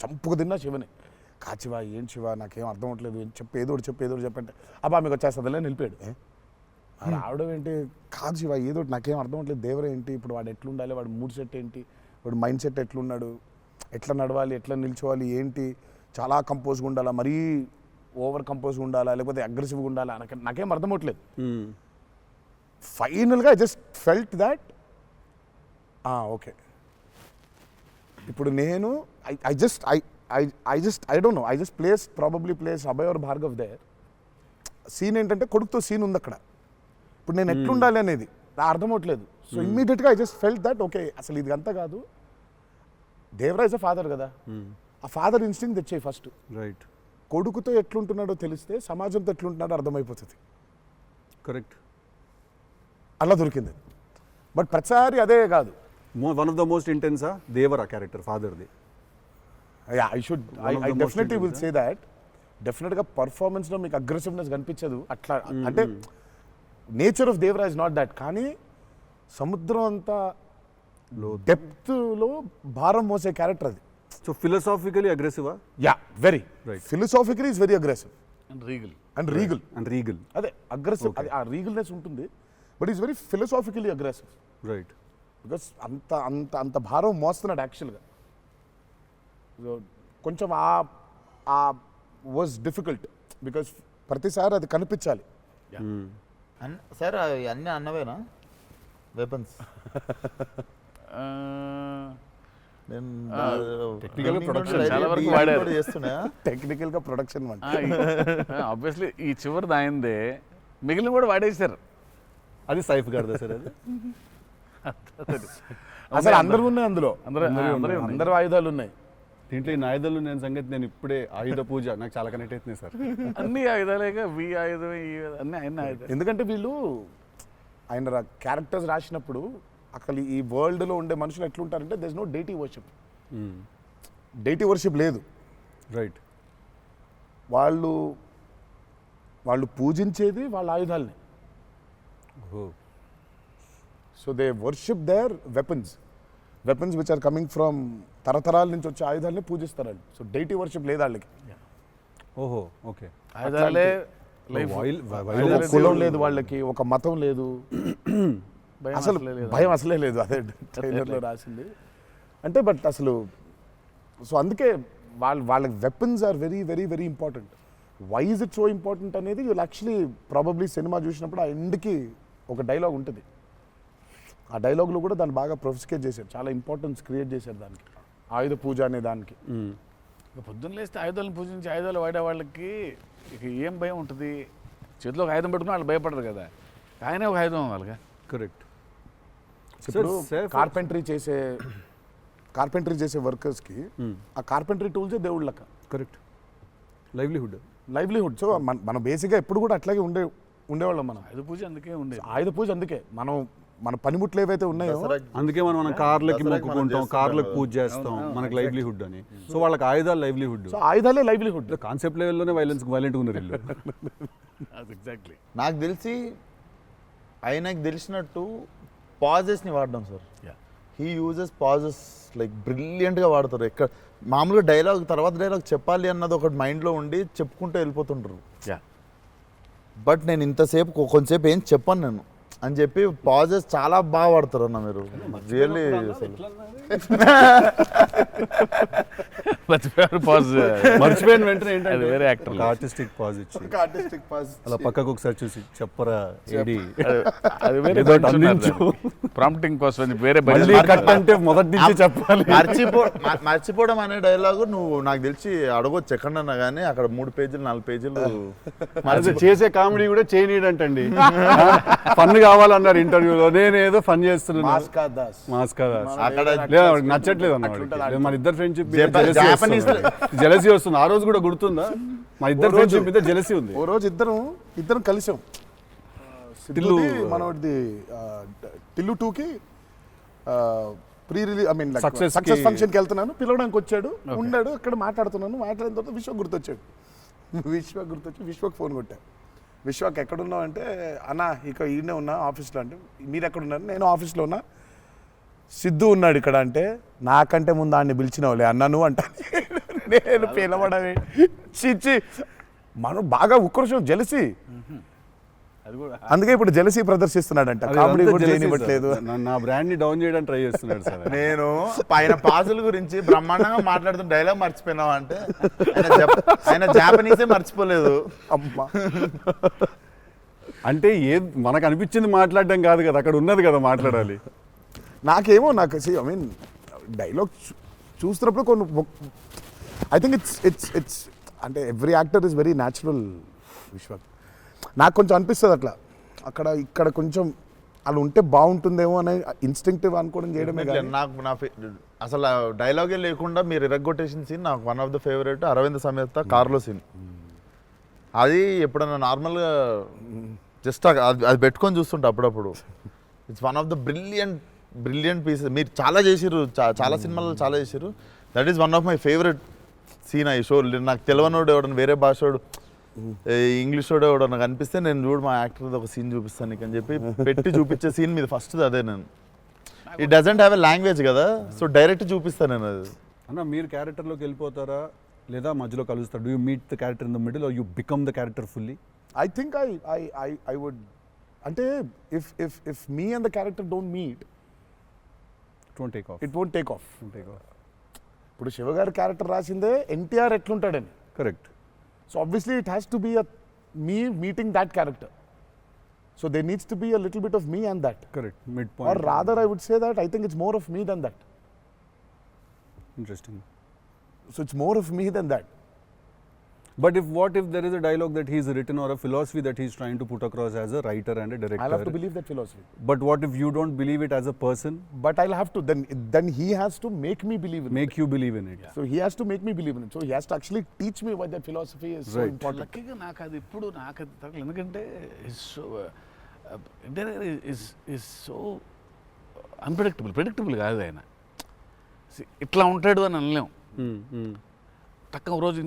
చంపుకు తిన్నా శివని. కాచివా ఏం శివ నాకేం అర్థం అవ్వట్లేదు, ఏదో చెప్పంటే అబ్బా మీకు వచ్చేస్తుందిలే నిలిపాడు. రావడం ఏంటి, కాదు శివ ఏదో నాకేం అర్థం అవ్వట్లేదు, దేవర ఏంటి, ఇప్పుడు వాడు ఎట్లుండాలి, వాడు మూడ్ సెట్ ఏంటి, వాడు మైండ్ సెట్ ఎట్లున్నాడు, ఎట్లా నడవాలి, ఎట్లా నిల్చోవాలి ఏంటి, చాలా కంపోజ్గా ఉండాలా, మరీ ఓవర్ కంపోజ్గా ఉండాలా, లేకపోతే అగ్రెసివ్గా ఉండాలా, నాకేం అర్థం అవ్వట్లేదు. ఫైనల్గా I just felt that okay ఇప్పుడు నేను I don't know, I just place Abhay or Bhargav there. Scene ఏంటంటే కొడుకుతో సీన్ ఉంది అక్కడ, ఇప్పుడు నేను ఎట్లుండాలి అనేది నా అర్థం అవ్వట్లేదు. సో ఇమ్మీడియట్గా I just felt that okay అసలు ఇది అంతా కాదు, దేవరాజ్ అ ఫాదర్ కదా, ఆ ఫాదర్ ఇన్స్టింక్ట్ తెచ్చాయి ఫస్ట్. రైట్. కొడుకుతో ఎట్లుంటున్నాడో తెలిస్తే సమాజంతో ఎట్లుంటున్నాడో అర్థమైపోతుంది. కరెక్ట్. అలా దొరికింది. బట్ ప్రతిసారి అదే కాదు. వన్ ఆఫ్ ద మోస్ట్ ఇంటెన్సా దేవరా క్యారెక్టర్ ఫాదర్ది? I definitely will say that. డెఫినెట్గా పర్ఫార్మెన్స్లో మీకు అగ్రెసివ్నెస్ కనిపించదు అట్లా, అంటే nature of Devara is not that. కానీ సముద్రం అంతా డెప్త్లో భారం మోసే క్యారెక్టర్ అది. సో ఫిలసాఫికలీ అగ్రెసివా? Yeah, very right. Philosophically is very aggressive and regal and regal. అదే అగ్రెసివ్, ఆ రీగల్నెస్ ఉంటుంది, but is very philosophically aggressive. Right. Because అంత అంత అంత భారం మోస్తున్నాడు యాక్చువల్గా. సో కొంచెం ఆ వాజ్ డిఫికల్ట్ బికాస్ ప్రతిసారి అది కనిపించాలి. సార్ అవి అన్నీ అన్నవేనా వెపన్స్? టెక్నికల్గా ప్రొడక్షన్ ఆబ్వియస్లీ ఈ చివరిది ఆయనదే, మిగిలిన కూడా వాడేశారు. అది సైఫ్ గారిదా సార్? అది అసలు అందరూ ఉన్నాయి అందులో, అందరూ ఆయుధాలు ఉన్నాయి దీంట్లో. ఈ ఆయుధాలు నేను సంగతి నేను ఇప్పుడే ఆయుధ పూజ నాకు చాలా కనెక్ట్ అవుతున్నాయి సార్. అన్ని ఆయుధాలేక వి ఆయుధం అన్ని ఆయన ఆయుధాలు. ఎందుకంటే వీళ్ళు ఆయన క్యారెక్టర్స్ రాసినప్పుడు అసలు ఈ వరల్డ్లో ఉండే మనుషులు ఎట్లుంటారంటే there is no deity worship. Deity worship లేదు. రైట్. వాళ్ళు పూజించేది వాళ్ళ ఆయుధాలని. So they worship their weapons which are coming from తరతరాల నుంచి వచ్చే ఆయుధాలని పూజిస్తారు వాళ్ళు. సో డైటీ వర్షిప్ లేదు వాళ్ళకి. ఓహో, ఓకే. ఆయుధాలే లైఫ్ ఒక కులం లేదు వాళ్ళకి, ఒక మతం లేదు, అసలు భయం అసలే లేదు. అదే ట్రైలర్లో రాసింది అంటే. బట్ అసలు సో అందుకే వాళ్ళకి weapons are very very very important. Why is it so important అనేది వీళ్ళు యాక్చువల్లీ ప్రాబబ్లీ సినిమా చూసినప్పుడు ఆ ఎండ్కి ఒక డైలాగ్ ఉంటుంది. ఆ డైలాగ్లో కూడా దాన్ని బాగా ప్రొఫిస్కేట్ చేశారు, చాలా ఇంపార్టెన్స్ క్రియేట్ చేశారు దానికి, ఆయుధ పూజ అనే దానికి. పొద్దున్న లేస్తే ఆయుధాలను పూజించి ఆయుధాలు వాడే వాళ్ళకి ఇక ఏం భయం ఉంటుంది? చేతిలో ఒక ఆయుధం పెట్టుకుని వాళ్ళు భయపడరు కదా, ఆయనే ఒక ఆయుధం వాళ్ళగా. కరెక్ట్. ఇప్పుడు కార్పెంటరీ చేసే వర్కర్స్కి ఆ కార్పెంటరీ టూల్సే దేవుళ్ళ లెక్క. కరెక్ట్. లైవ్లీహుడ్. సో మనం బేసిక్గా ఎప్పుడు కూడా అట్లాగే ఉండేవాళ్ళం. మనం ఆయుధ పూజ అందుకే ఉండేది. ఆయుధ పూజ అందుకే మన పనిముట్లు ఏవైతే ఉన్నాయో అందుకే మనం కార్లకి మొక్కుకుంటాం, కార్లకు పూజ చేస్తాం, మనకు లైవ్లీహుడ్ అని. సో వాళ్ళకి ఆయుధాలు లైవ్లీహుడ్. సో ఆయుధాలే లైవ్లీహుడ్. కాన్సెప్ట్ లెవెల్లోనే వైలెంట్గా ఉన్నారు వీళ్ళు. ఎగ్జాక్ట్లీ. నాకు తెలిసి ఆయనకు తెలిసినట్టు పాజెస్ని వాడడం sir. He uses pauses like బ్రిలియంట్గా వాడతారు. ఎక్కడ మామూలుగా డైలాగ్ తర్వాత డైలాగ్ చెప్పాలి అన్నది ఒకటి మైండ్లో ఉండి చెప్పుకుంటూ వెళ్ళిపోతుంటారు. బట్ నేను ఇంతసేపు కొంచెంసేపు ఏం చెప్పాను నేను అని చెప్పి పాజెస్ చాలా బాగా వాడతారు అన్న మీరు. రియల్లీ మర్చిపోయిన వెంటనే అది వేరే యాక్టర్ ఆర్టిస్టిక్ పాజ్ ఇచ్చి అలా పక్కకు ఒకసారి చూసి చెప్పరా ఏడి అది వేరే ప్రాంప్టింగ్ కోసం అని వేరే కట్ అంటే మొదటి నుంచి చెప్పాలి. మర్చిపోవడం అనే డైలాగు నువ్వు నాకు తెలిసి అడగొచ్చు ఎక్కడన్నా కానీ అక్కడ 3 పేజీలు 4 పేజీలు చేసే కామెడీ కూడా చేయనీడంటండి. ఫన్ కావాలన్నారు ఇంటర్వ్యూలో, నేనేదో ఫన్ చేస్తున్నాను. మాస్కా దాస్ అక్కడ నచ్చట్లేదు అన్నమాట. మన ఇద్దరు ఫ్రెండ్షిప్ జెలసీ వస్తుంది. ఆ రోజు కూడా గుర్తుందా? మా ఇద్దరు ఫ్రెండ్షిప్ మీద జెలసీ ఉంది. ఓ రోజు ఇద్దరం కలిసాం. మనది టిల్లు 2కి ప్రీ రిలీజ్ సక్సెస్ ఫంక్షన్కి వెళ్తున్నాను, పిలవడానికి వచ్చాడు, ఉన్నాడు అక్కడ, మాట్లాడిన తర్వాత విశ్వక్ గుర్తొచ్చాడు. విశ్వక్ ఫోన్ కొట్టా. విశ్వక్ ఎక్కడున్నావు అంటే, అన్న ఇక ఈయనే ఉన్నా ఆఫీస్లో. అంటే మీరు ఎక్కడున్నారు? నేను ఆఫీస్లో ఉన్నా. సిద్ధు ఉన్నాడు ఇక్కడ అంటే, నాకంటే ముందు ఆయన్ని పిలిచినవులే అన్నా నువ్వు అంటా. నేను పిలవడమే చిచ్చి. మనం బాగా ఉక్రోషం, జెలసీ. అందుకే ఇప్పుడు జెలసీ ప్రదర్శిస్తున్నాడంట. కామెడీ కూడా చేయనివ్వట్లేదు. నా బ్రాండ్ ని డౌన్ చేయడానికి ట్రై చేస్తున్నాడు సార్. నేను పైన పాజుల గురించి బ్రహ్మాండంగా మాట్లాడుతున్న డైలాగ్ మర్చిపోయినావు అంటే ఆయన జాపనీసే మర్చిపోలేదు. అమ్మా అంటే మనకు అనిపించింది మాట్లాడడం కాదు కదా, అక్కడ ఉన్నది కదా మాట్లాడాలి. నాకేమో ఐ మీన్ డైలాగ్ చూస్తున్నప్పుడు కొన్ని ఐ థింక్ ఇట్స్ అంటే every actor is very natural. Vishwak నాకు కొంచెం అనిపిస్తుంది అట్లా, ఇక్కడ కొంచెం అలా ఉంటే బాగుంటుందేమో అనే ఇన్స్టింక్టివ్ అనుకోవడం చేయడమే. నాకు అసలు డైలాగే లేకుండా మీరు ఇరగ్గొట్టేసిన సీన్ నాకు one of the favourite. Aravind Sametha కార్లో సీన్. అది ఎప్పుడన్నా నార్మల్గా జస్ట్ అది పెట్టుకొని చూస్తుంటా అప్పుడప్పుడు. It's one of the brilliant pieces. మీరు చాలా చేసిర్రు, చాలా సినిమాల్లో చాలా చేసిర్రు. That is one of my favourite scene. ఈ షో నాకు తెలియనోడు ఎవడన్నా, వేరే భాషోడు, ఇంగ్లీష్ వాడు ఎవడన్నా కనిపిస్తే నేను చూడు మా యాక్టర్ ఒక సీన్ చూపిస్తాను నీకు అని చెప్పి పెట్టి చూపించే సీన్ మీద ఫస్ట్ అదే. నేను it doesn't have a language కదా, సో డైరెక్ట్ చూపిస్తాను నేను. అది అన్న మీరు క్యారెక్టర్లోకి వెళ్ళిపోతారా లేదా మధ్యలో కలుస్తారు? Do you meet the character in the middle or you become the character fully? I think I would. అంటే if me and the character don't meet, it won't take off. ఇప్పుడు శివ గారి క్యారెక్టర్ రాసిందే ఎన్టీఆర్ ఎట్లుంటాడని. Correct. So obviously it has to be me meeting that character. So there needs to be a little bit of me and that. Correct. Midpoint. Or rather I would say that I think it's more of me than that. Interesting. So it's more of me than that. But what if there is a dialogue that he's written or a philosophy that he's trying to put across as a writer and a director? I'll have to believe that philosophy. But what if you don't believe it as a person? But I'll have to, then he has to make me believe in it. Make you believe in it. Yeah. So he has to make me believe in it. So he has to actually teach me why that philosophy is so important. లక్కీగా నాకు అది ఇప్పుడు నాకు అది తగ్గలేదు. ఎందుకంటే ఇస్ సో ప్రెడిక్టబుల్ కాదు ఆయన. ఇట్లా ఉంటాడు అని అనలేం. టక్క ఒక రోజు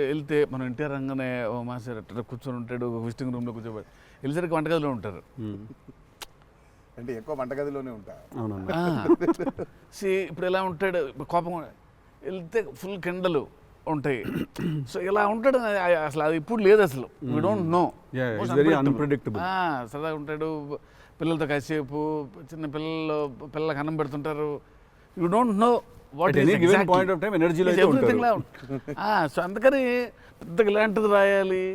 వెళ్తే మనం ఎన్టీఆర్ రంగానే ఓ మాస్టర్ అట్లా కూర్చొని ఉంటాడు, విజిటింగ్ రూమ్లో కూర్చోబెట్టి వెళ్ళేసరికి వంటగదిలో ఉంటారు. అంటే ఎక్కువ వంటగదిలోనే ఉంటా. ఇప్పుడు ఎలా ఉంటాడు, కోపం వెళ్తే ఫుల్ కెండలు, ఉంటాయి. సో ఇలా ఉంటాడు అసలు అది ఇప్పుడు లేదు అసలు. We don't know. Yeah, it's very unpredictable. సరదాగా ఉంటాడు, పిల్లలతో కాసేపు, చిన్న పిల్లలకు అన్నం పెడుతుంటారు. You don't know what At any given point of time energy లో అయితే ఉంటారు. సో అందుకని పెద్దగా ఇలాంటిది రాయాలి,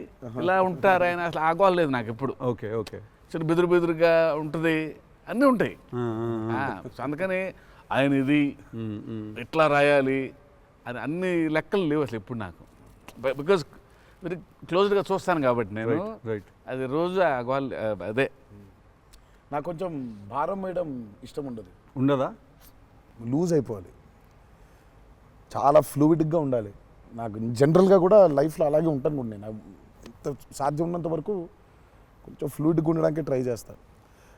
ఇలా ఉంటారు ఆయన, అసలు ఆగోలేదు నాకు ఎప్పుడు. Okay okay. చిన్న బెదురుగా ఉంటుంది, అన్నీ ఉంటాయి. సో అందుకని ఆయన ఇది ఇట్లా రాయాలి అని అన్ని లెక్కలు లేవు అసలు ఎప్పుడు నాకు. బికాజ్ వెరీ క్లోజ్గా చూస్తాను కాబట్టి నేను. రైట్. అది రోజు అదే నాకు కొంచెం భారం వేయడం ఇష్టం ఉండదు. ఉండదా? లూజ్ అయిపోవాలి, చాలా ఫ్లూయిడ్గా ఉండాలి. నాకు జనరల్గా కూడా లైఫ్లో అలాగే ఉంటాను కూడా నేను. ఎంత సాధ్యం ఉన్నంత వరకు కొంచెం ఫ్లూయిడ్గా ఉండడానికి ట్రై చేస్తాను.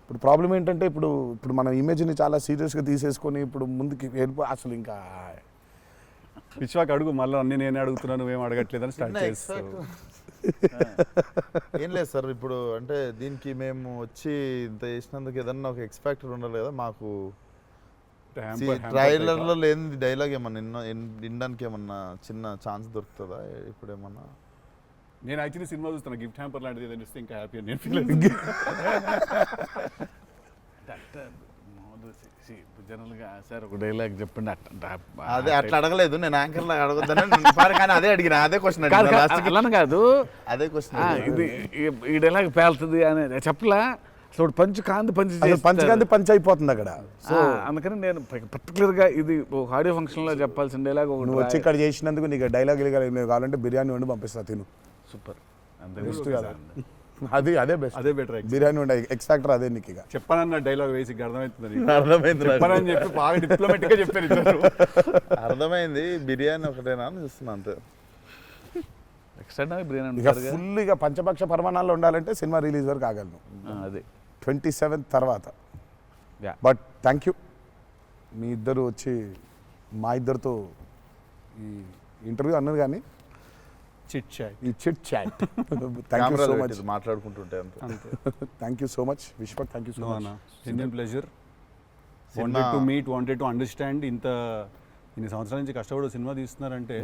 ఇప్పుడు ప్రాబ్లం ఏంటంటే ఇప్పుడు మన ఇమేజ్ని చాలా సీరియస్గా తీసేసుకొని ఇప్పుడు ముందుకి అసలు ఇంకా విశ్వాక్ అడుగు, మళ్ళీ అన్ని నేనే అడుగుతున్నాను, నువ్వేం అడగట్లేదని స్టార్ట్ చేస్తావు. ఏం లేదు సార్, ఇప్పుడు అంటే దీనికి మేము వచ్చి ఇంత చేసినందుకు ఏదన్నా ఒక ఎక్స్పెక్టర్ ఉండాలి కదా మాకు. ట్రైలర్లో లేని డైలాగ్ ఏమన్నా వినడానికి ఏమన్నా చిన్న ఛాన్స్ దొరుకుతుందా ఇప్పుడు ఏమన్నా? నేను యాక్చువల్లీ సినిమా చూస్తాను, గిఫ్ట్ హ్యాంపర్ లాంటిది ఏదైనా ఇస్తే ఇంకా హ్యాపీ అని నేను ఫీల్ జనరల్గా సార్ ఒక డైలాగ్ చెప్పండి. అదే అట్లా అడగలేదు నేను, యాంకర్ లాగా అడగొద్దని కానీ అదే అడిగిన, అదే క్వశ్చన్ అలానే కాదు, అదే క్వశ్చన్. ఇది ఈ డైలాగ్ పేలుతుంది అని చెప్పలా. అసలు పంచ్ పంచకాంతి పంచ్ అయిపోతుంది అక్కడ. సో అందుకని నేను పర్టికులర్గా ఇది ఒక ఆడియో ఫంక్షన్లో చెప్పాల్సిన డైలాగ్ ఒకటి. నువ్వు వచ్చి ఇక్కడ చేసినందుకు నీకు డైలాగ్ కావాలంటే బిర్యానీ వండి పంపిస్తా, తిను. సూపర్. బెస్ట్ కదా అది, అదే బెస్ట్, అదే బెటర్. బిర్యానీ వండి ఎక్స్ ఫ్యాక్టర్ అదే నీకు. ఇక చెప్పానన్న డైలాగ్ వేసి అర్థమవుతుంది, అర్థమైంది చెప్పానని చెప్పి బాగా డిప్లొమాటిక్ గా చెప్పారు. అర్థమైంది, బిర్యానీ ఒకటేనా అని చూస్తున్నా అంతే. ఎక్స్ట్రా బిర్యానీ ఇక ఫుల్ ఇక పంచపక్ష పరమాణాల్లో ఉండాలంటే సినిమా రిలీజ్ వరకు ఆగలను. అదే 27th తర్వాత. Yeah. బట్ థ్యాంక్ యూ, మీ ఇద్దరు వచ్చి మా ఇద్దరితో ఈ ఇంటర్వ్యూ అన్నారు కానీ చిట్ చాట్, ఈ chit chat. Thank you so much. మాట్లాడుకుంటుంటే అంతే. Thank you so much Vishwak, thank you so much. Genuine pleasure. Wanted to meet, wanted to understand. ఇన్ని సంవత్సరాల నుంచి కష్టపడి సినిమా తీస్తున్నారంటే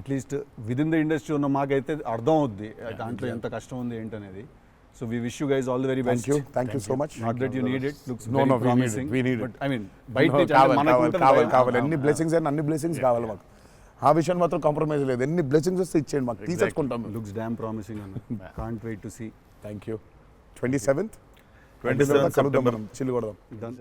at least with in the industry ఉన్న మాకైతే అర్థం అవుద్ది దాంట్లో ఎంత కష్టం ఉంది ఏంటనేది. So we wish you guys all the very best. Thank you so much. Not that you need it. Looks No, very promising. we need it. But I mean, బయట నుంచి అంటే మనకు ఉంటుంది భయం. కావాలి ఎన్ని బ్లెస్సింగ్స్ అయినా అన్ని బ్లెస్సింగ్స్ కావాలి మాకు. ఆ విషయం మాత్రం కాంప్రమైజ్ లేదు. ఎన్ని బ్లెస్సింగ్స్ వస్తే ఇచ్చేయండి మాకు, తీసేసుకుంటాం. Looks damn promising అన్న. Can't wait to see. Thank you. 27th 27th కలుద్దాం మనం, చిల్లు కొడదాం. Done.